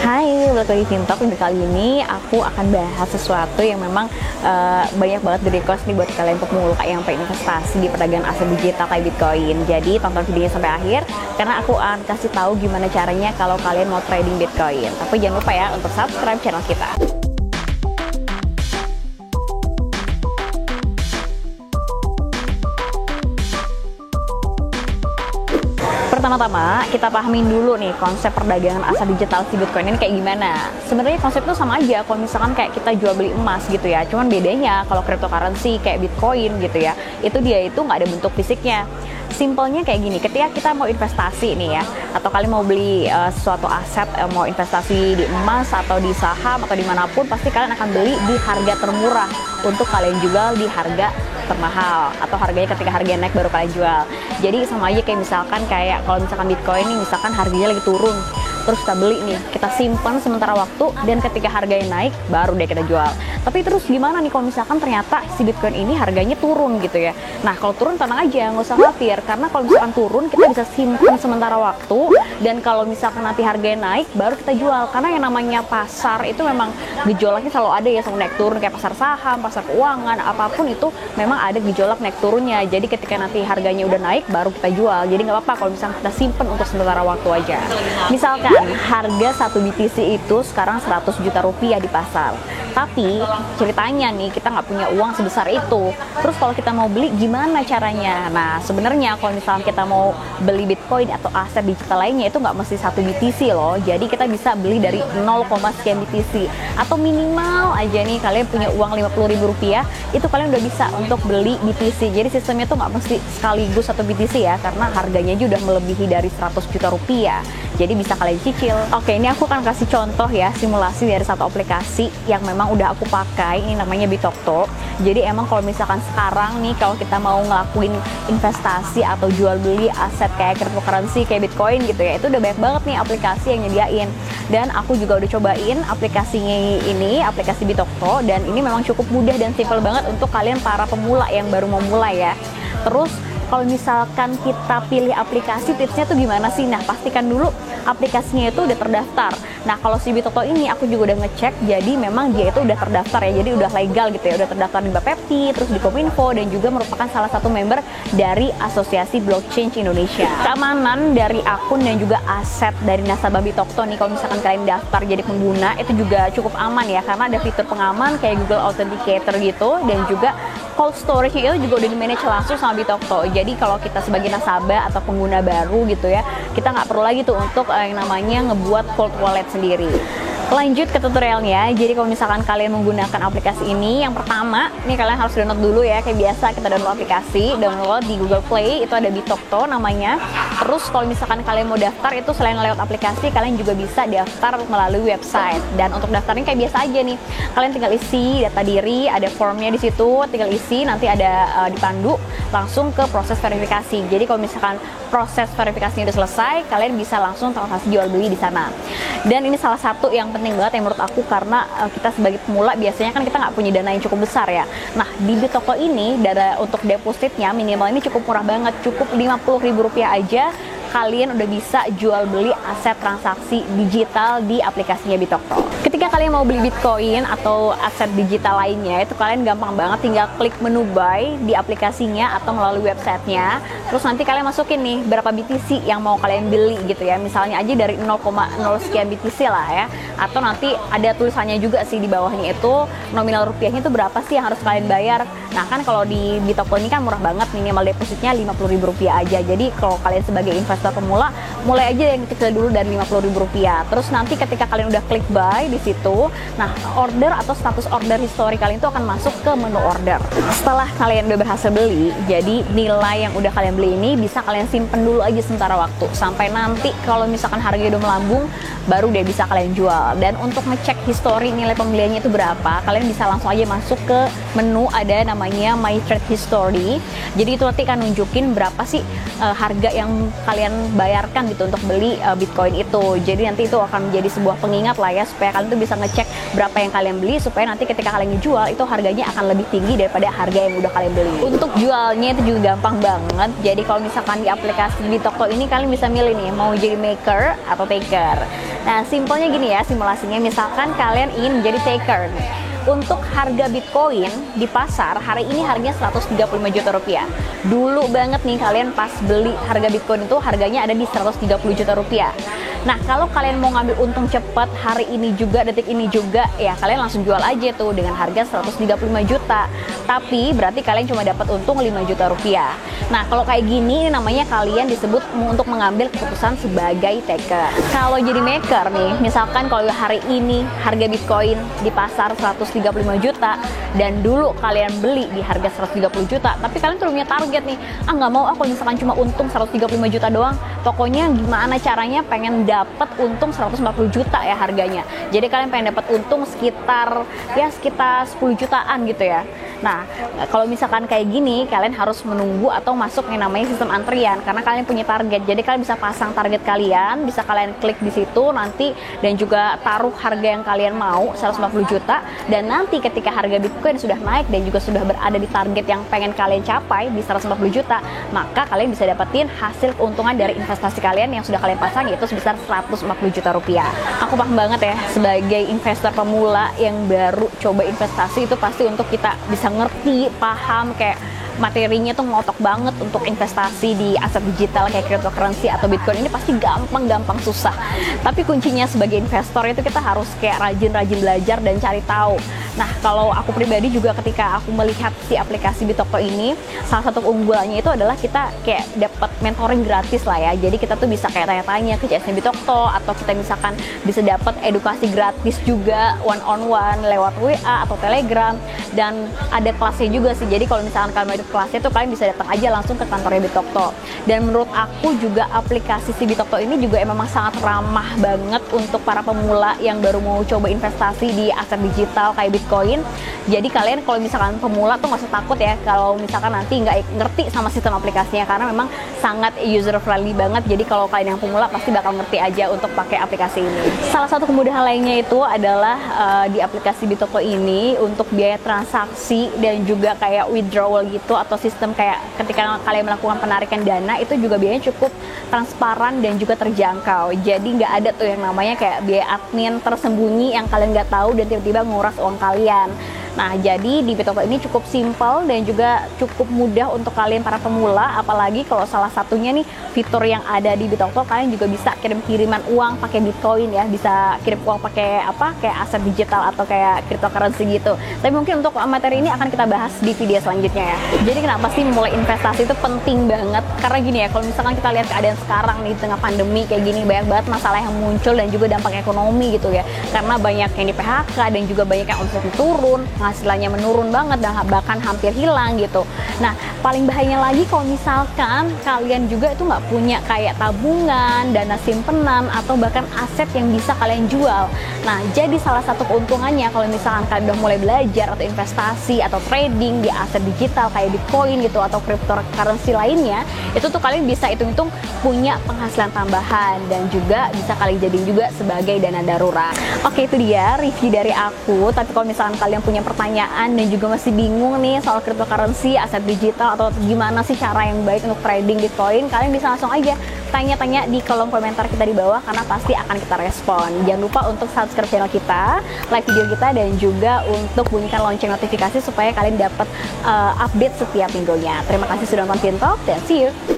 Hai, balik lagi di Fintalk. Di kali ini aku akan bahas sesuatu yang memang banyak banget di request nih buat kalian pemula yang pengen investasi di perdagangan aset digital kayak Bitcoin. Jadi tonton videonya sampai akhir karena aku akan kasih tahu gimana caranya kalau kalian mau trading Bitcoin. Tapi jangan lupa ya untuk subscribe channel kita. Pertama-tama kita pahamin dulu nih konsep perdagangan aset digital si Bitcoin ini kayak gimana. Sebenarnya konsep itu sama aja kalau misalkan kayak kita jual beli emas gitu ya. Cuman bedanya kalau cryptocurrency kayak Bitcoin gitu ya, itu dia itu nggak ada bentuk fisiknya. Simpelnya kayak gini, ketika kita mau investasi nih ya, atau kalian mau beli suatu aset, mau investasi di emas atau di saham atau dimanapun, pasti kalian akan beli di harga termurah untuk kalian jual di harga termahal, atau harganya ketika harganya naik baru kalian jual. Jadi sama aja kayak misalkan kayak kalau misalkan Bitcoin nih misalkan harganya lagi turun, terus kita beli nih, kita simpan sementara waktu, dan ketika harganya naik baru deh kita jual. Tapi terus gimana nih kalau misalkan ternyata si Bitcoin ini harganya turun gitu ya. Nah kalau turun tenang aja, nggak usah khawatir, karena kalau misalkan turun kita bisa simpan sementara waktu, dan kalau misalkan nanti harganya naik baru kita jual. Karena yang namanya pasar itu memang gejolaknya selalu ada ya, selalu naik turun, kayak pasar saham, pasar keuangan, apapun itu memang ada gejolak naik turunnya. Jadi ketika nanti harganya udah naik baru kita jual. Jadi nggak apa-apa kalau misalkan kita simpan untuk sementara waktu aja. Misalkan harga 1 BTC itu sekarang 100 juta rupiah di pasar. Tapi ceritanya nih kita nggak punya uang sebesar itu. Terus kalau kita mau beli gimana caranya? Nah sebenarnya kalau misalnya kita mau beli Bitcoin atau aset digital lainnya itu nggak mesti 1 BTC loh. Jadi kita bisa beli dari 0, sekian BTC. Atau minimal aja nih kalian punya uang 50.000 rupiah, itu kalian udah bisa untuk beli BTC. Jadi sistemnya tuh nggak mesti sekaligus 1 BTC ya, karena harganya aja udah melebihi dari 100 juta rupiah. Jadi bisa kalian cicil. Oke, ini aku akan kasih contoh ya, simulasi dari satu aplikasi yang memang udah aku pakai. Ini namanya Bitokto. Jadi emang kalau misalkan sekarang nih kalau kita mau ngelakuin investasi atau jual beli aset kayak cryptocurrency kayak Bitcoin gitu ya, itu udah banyak banget nih aplikasi yang nyediain. Dan aku juga udah cobain aplikasinya ini, aplikasi Bitokto, dan ini memang cukup mudah dan simple banget untuk kalian para pemula yang baru mau mulai ya. Terus kalau misalkan kita pilih aplikasi, tipsnya tuh gimana sih? Nah, pastikan dulu aplikasinya itu udah terdaftar. Nah, kalau si Bitokto ini aku juga udah ngecek, jadi memang dia itu udah terdaftar ya, jadi udah legal gitu ya, udah terdaftar di Bapepti, terus di Kominfo, dan juga merupakan salah satu member dari Asosiasi Blockchain Indonesia. Keamanan dari akun dan juga aset dari nasabah Bitokto nih, kalau misalkan kalian daftar jadi pengguna, itu juga cukup aman ya, karena ada fitur pengaman kayak Google Authenticator gitu, dan juga cold storage-nya itu juga udah di-manage langsung sama Bitokto. Jadi kalau kita sebagai nasabah atau pengguna baru gitu ya, kita nggak perlu lagi tuh untuk yang namanya ngebuat cold wallet sendiri. Lanjut ke tutorialnya. Jadi kalau misalkan kalian menggunakan aplikasi ini, yang pertama nih kalian harus download dulu ya. Kayak biasa kita download aplikasi, download di Google Play, itu ada Bitokto namanya. Terus kalau misalkan kalian mau daftar, itu selain lewat aplikasi, kalian juga bisa daftar melalui website. Dan untuk daftarnya kayak biasa aja nih, kalian tinggal isi data diri, ada formnya di situ, tinggal isi, nanti ada dipandu langsung ke proses verifikasi. Jadi kalau misalkan proses verifikasinya udah selesai, kalian bisa langsung transaksi jual beli di sana. Dan ini salah satu yang penting banget yang menurut aku, karena kita sebagai pemula biasanya kan kita nggak punya dana yang cukup besar ya. Nah di Bitokto ini dana untuk depositnya minimal ini cukup murah banget, cukup 50.000 rupiah aja kalian udah bisa jual beli aset transaksi digital di aplikasinya Bitokto. Ketika kalian mau beli Bitcoin atau aset digital lainnya, itu kalian gampang banget tinggal klik menu buy di aplikasinya atau melalui websitenya. Terus nanti kalian masukin nih berapa BTC yang mau kalian beli gitu ya. Misalnya aja dari 0,0 sekian BTC lah ya. Atau nanti ada tulisannya juga sih di bawahnya itu nominal rupiahnya itu berapa sih yang harus kalian bayar. Nah kan kalau di Bitokto ini kan murah banget, minimal depositnya 50.000 rupiah aja. Jadi kalau kalian sebagai investor pemula, mulai aja yang kecil dulu dari 50.000 rupiah. Terus nanti ketika kalian udah klik buy di situ, nah order atau status order history kalian itu akan masuk ke menu order. Setelah kalian udah berhasil beli, jadi nilai yang udah kalian beli ini bisa kalian simpen dulu aja sementara waktu, sampai nanti kalau misalkan harganya udah melambung, baru deh bisa kalian jual. Dan untuk ngecek history nilai pembeliannya itu berapa, kalian bisa langsung aja masuk ke menu ada namanya namanya My Trade History. Jadi itu nanti akan nunjukin berapa sih harga yang kalian bayarkan gitu untuk beli Bitcoin itu. Jadi nanti itu akan menjadi sebuah pengingat lah ya, supaya kalian tuh bisa ngecek berapa yang kalian beli, supaya nanti ketika kalian ngejual itu harganya akan lebih tinggi daripada harga yang udah kalian beli. Untuk jualnya itu juga gampang banget. Jadi kalau misalkan di aplikasi BitTokto ini kalian bisa milih nih mau jadi maker atau taker. Nah, simpelnya gini ya simulasinya, misalkan kalian ingin menjadi taker. Untuk harga Bitcoin di pasar hari ini harganya 135 juta rupiah. Dulu banget nih kalian pas beli harga Bitcoin itu harganya ada di 130 juta rupiah. Nah, kalau kalian mau ngambil untung cepat hari ini juga, detik ini juga, ya kalian langsung jual aja tuh dengan harga 135 juta. Tapi berarti kalian cuma dapat untung 5 juta rupiah. Nah, kalau kayak gini namanya kalian disebut untuk mengambil keputusan sebagai taker. Kalau jadi maker nih, misalkan kalau hari ini harga Bitcoin di pasar 135 juta dan dulu kalian beli di harga 130 juta, tapi kalian tuh punya target nih, nggak mau aku misalkan cuma untung 135 juta doang, pokoknya gimana caranya pengen dapat untung 140 juta ya harganya. Jadi kalian pengen dapat untung sekitar 10 jutaan gitu ya. Nah, kalau misalkan kayak gini, kalian harus menunggu atau masuk yang namanya sistem antrian karena kalian punya target. Jadi kalian bisa pasang target kalian, bisa kalian klik di situ nanti dan juga taruh harga yang kalian mau 150 juta, dan nanti ketika harga Bitcoin sudah naik dan juga sudah berada di target yang pengen kalian capai di 150 juta, maka kalian bisa dapetin hasil keuntungan dari investasi kalian yang sudah kalian pasang, yaitu sebesar 140 juta rupiah. Aku paham banget ya, sebagai investor pemula yang baru coba investasi itu pasti untuk kita bisa ngerti, paham, kayak materinya tuh ngotok banget untuk investasi di aset digital kayak cryptocurrency atau Bitcoin ini pasti gampang susah. Tapi kuncinya sebagai investor itu kita harus kayak rajin-rajin belajar dan cari tahu. Nah, kalau aku pribadi juga ketika aku melihat si aplikasi BitTokto ini, salah satu keunggulannya itu adalah kita kayak dapat mentoring gratis lah ya. Jadi kita tuh bisa kayak tanya-tanya ke CS BitTokto, atau kita misalkan bisa dapat edukasi gratis juga one on one lewat WA atau Telegram, dan ada kelasnya juga sih. Jadi kalau misalkan kalian mau ikut kelasnya tuh kalian bisa datang aja langsung ke kantornya BitTokto. Dan menurut aku juga aplikasi si BitTokto ini juga memang sangat ramah banget untuk para pemula yang baru mau coba investasi di aset digital kayak Bitcoin. Jadi kalian kalau misalkan pemula tuh nggak usah takut ya kalau misalkan nanti nggak ngerti sama sistem aplikasinya, karena memang sangat user friendly banget. Jadi kalau kalian yang pemula pasti bakal ngerti aja untuk pakai aplikasi ini. Salah satu kemudahan lainnya itu adalah di aplikasi BitTokto ini untuk biaya transaksi dan juga kayak withdrawal gitu, atau sistem kayak ketika kalian melakukan penarikan dana itu juga biayanya cukup transparan dan juga terjangkau. Jadi nggak ada tuh yang namanya kayak biaya admin tersembunyi yang kalian nggak tahu dan tiba-tiba nguras uang kalian. Nah, jadi di BitTokto ini cukup simpel dan juga cukup mudah untuk kalian para pemula, apalagi kalau salah satunya nih fitur yang ada di BitTokto, kalian juga bisa kirim-kiriman uang pakai Bitcoin ya, bisa kirim uang pakai kayak aset digital atau kayak cryptocurrency gitu. Tapi mungkin untuk materi ini akan kita bahas di video selanjutnya ya. Jadi kenapa sih mulai investasi itu penting banget? Karena gini ya, kalau misalkan kita lihat keadaan sekarang nih di tengah pandemi kayak gini, banyak banget masalah yang muncul dan juga dampak ekonomi gitu ya. Karena banyak yang di PHK dan juga banyak yang omsetnya turun, penghasilannya menurun banget dan bahkan hampir hilang gitu. Nah, paling bahayanya lagi kalau misalkan kalian juga itu nggak punya kayak tabungan, dana simpenan, atau bahkan aset yang bisa kalian jual. Nah, jadi salah satu keuntungannya kalau misalkan kalian udah mulai belajar atau investasi atau trading di aset digital kayak Bitcoin gitu atau cryptocurrency lainnya, itu tuh kalian bisa hitung-hitung punya penghasilan tambahan dan juga bisa kalian jadiin juga sebagai dana darurat. Oke, itu dia review dari aku. Tapi kalau misalkan kalian punya pertanyaan dan juga masih bingung nih soal cryptocurrency, aset digital, atau gimana sih cara yang baik untuk trading Bitcoin, kalian bisa langsung aja tanya-tanya di kolom komentar kita di bawah, karena pasti akan kita respon. Jangan lupa untuk subscribe channel kita, like video kita, dan juga untuk bunyikan lonceng notifikasi supaya kalian dapat update setiap minggunya. Terima kasih sudah nonton Tintalk dan see you!